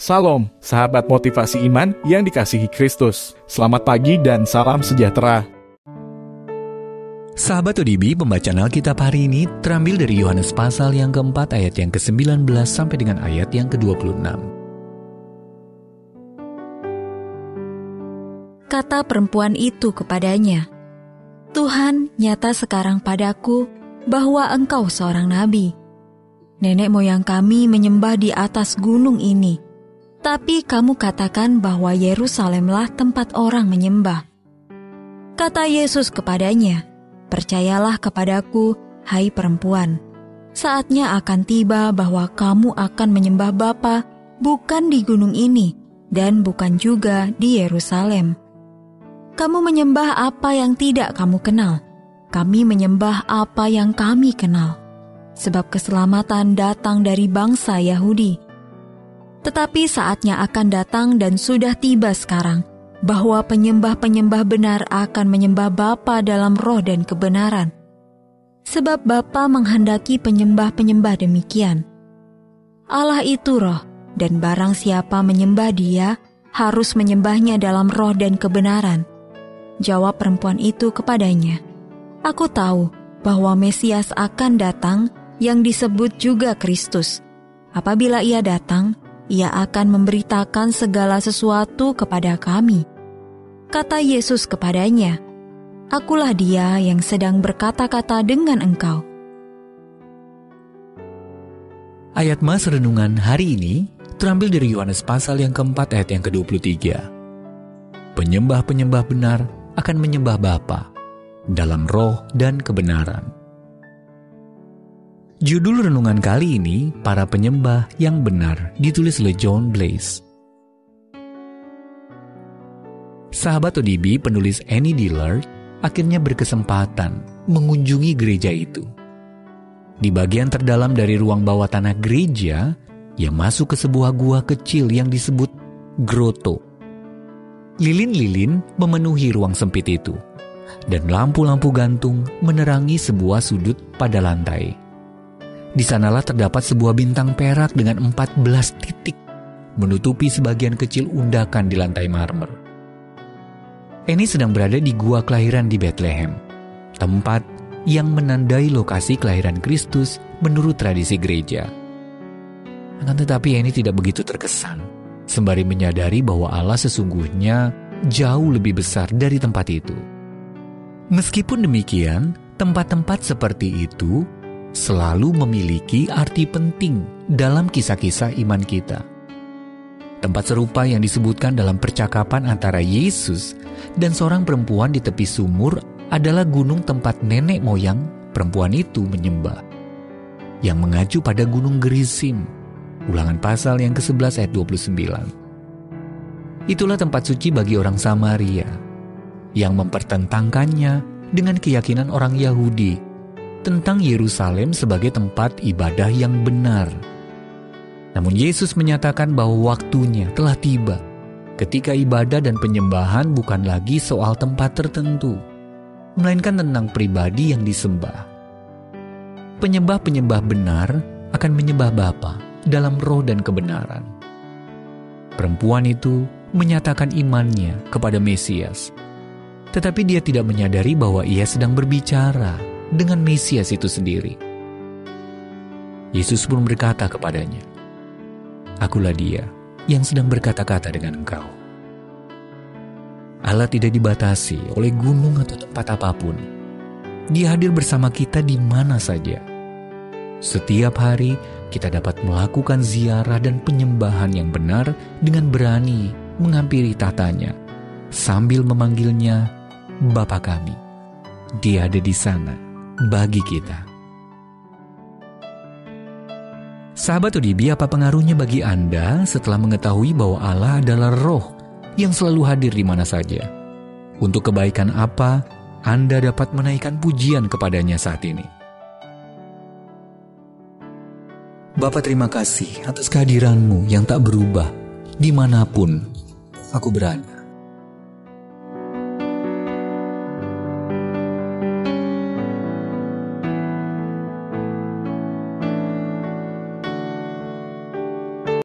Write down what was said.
Salam, sahabat motivasi iman yang dikasihi Kristus. Selamat pagi dan salam sejahtera. Sahabat ODB, pembacaan Alkitab hari ini terambil dari Yohanes pasal yang keempat ayat yang ke-19 sampai dengan ayat yang ke-26. Kata perempuan itu kepadanya, "Tuhan, nyata sekarang padaku bahwa engkau seorang nabi. Nenek moyang kami menyembah di atas gunung ini, tapi kamu katakan bahwa Yerusalemlah tempat orang menyembah." Kata Yesus kepadanya, "Percayalah kepadaku, hai perempuan, saatnya akan tiba bahwa kamu akan menyembah Bapa bukan di gunung ini dan bukan juga di Yerusalem. Kamu menyembah apa yang tidak kamu kenal, kami menyembah apa yang kami kenal, sebab keselamatan datang dari bangsa Yahudi. Tetapi saatnya akan datang dan sudah tiba sekarang, bahwa penyembah-penyembah benar akan menyembah Bapa dalam roh dan kebenaran. Sebab Bapa menghendaki penyembah-penyembah demikian. Allah itu roh, dan barang siapa menyembah Dia, harus menyembahnya dalam roh dan kebenaran." Jawab perempuan itu kepadanya, "Aku tahu bahwa Mesias akan datang yang disebut juga Kristus. Apabila Ia datang, Ia akan memberitakan segala sesuatu kepada kami." Kata Yesus kepadanya, "Akulah Dia yang sedang berkata-kata dengan engkau." Ayat Mas renungan hari ini terambil dari Yohanes pasal yang keempat ayat yang ke-23. Penyembah-penyembah benar akan menyembah Bapa dalam roh dan kebenaran. Judul renungan kali ini, Para Penyembah yang Benar, ditulis oleh John Blaze. Sahabat ODB, penulis Annie Dillard akhirnya berkesempatan mengunjungi gereja itu. Di bagian terdalam dari ruang bawah tanah gereja, ia masuk ke sebuah gua kecil yang disebut groto. Lilin-lilin memenuhi ruang sempit itu, dan lampu-lampu gantung menerangi sebuah sudut pada lantai. Di sanalah terdapat sebuah bintang perak dengan 14 titik menutupi sebagian kecil undakan di lantai marmer. Annie sedang berada di gua kelahiran di Bethlehem, tempat yang menandai lokasi kelahiran Kristus menurut tradisi gereja. Akan tetapi Annie tidak begitu terkesan, sembari menyadari bahwa Allah sesungguhnya jauh lebih besar dari tempat itu. Meskipun demikian, tempat-tempat seperti itu selalu memiliki arti penting dalam kisah-kisah iman kita. Tempat serupa yang disebutkan dalam percakapan antara Yesus dan seorang perempuan di tepi sumur adalah gunung tempat nenek moyang perempuan itu menyembah, yang mengacu pada gunung Gerizim. Ulangan pasal yang ke-11 ayat 29. Itulah tempat suci bagi orang Samaria, yang mempertentangkannya dengan keyakinan orang Yahudi tentang Yerusalem sebagai tempat ibadah yang benar. Namun Yesus menyatakan bahwa waktunya telah tiba ketika ibadah dan penyembahan bukan lagi soal tempat tertentu, melainkan tentang pribadi yang disembah. Penyembah-penyembah benar akan menyembah Bapa dalam roh dan kebenaran. Perempuan itu menyatakan imannya kepada Mesias, tetapi dia tidak menyadari bahwa ia sedang berbicara dengan Mesias itu sendiri. Yesus pun berkata kepadanya, "Akulah Dia yang sedang berkata-kata dengan engkau." Allah tidak dibatasi oleh gunung atau tempat apapun. Dia hadir bersama kita di mana saja. Setiap hari kita dapat melakukan ziarah dan penyembahan yang benar dengan berani menghampiri tahtanya sambil memanggilnya Bapa kami. Dia ada di sana bagi kita. Sahabat ODB, apa pengaruhnya bagi Anda setelah mengetahui bahwa Allah adalah roh yang selalu hadir di mana saja? Untuk kebaikan apa Anda dapat menaikkan pujian kepadanya saat ini? Bapa, terima kasih atas kehadiran-Mu yang tak berubah dimanapun aku berada.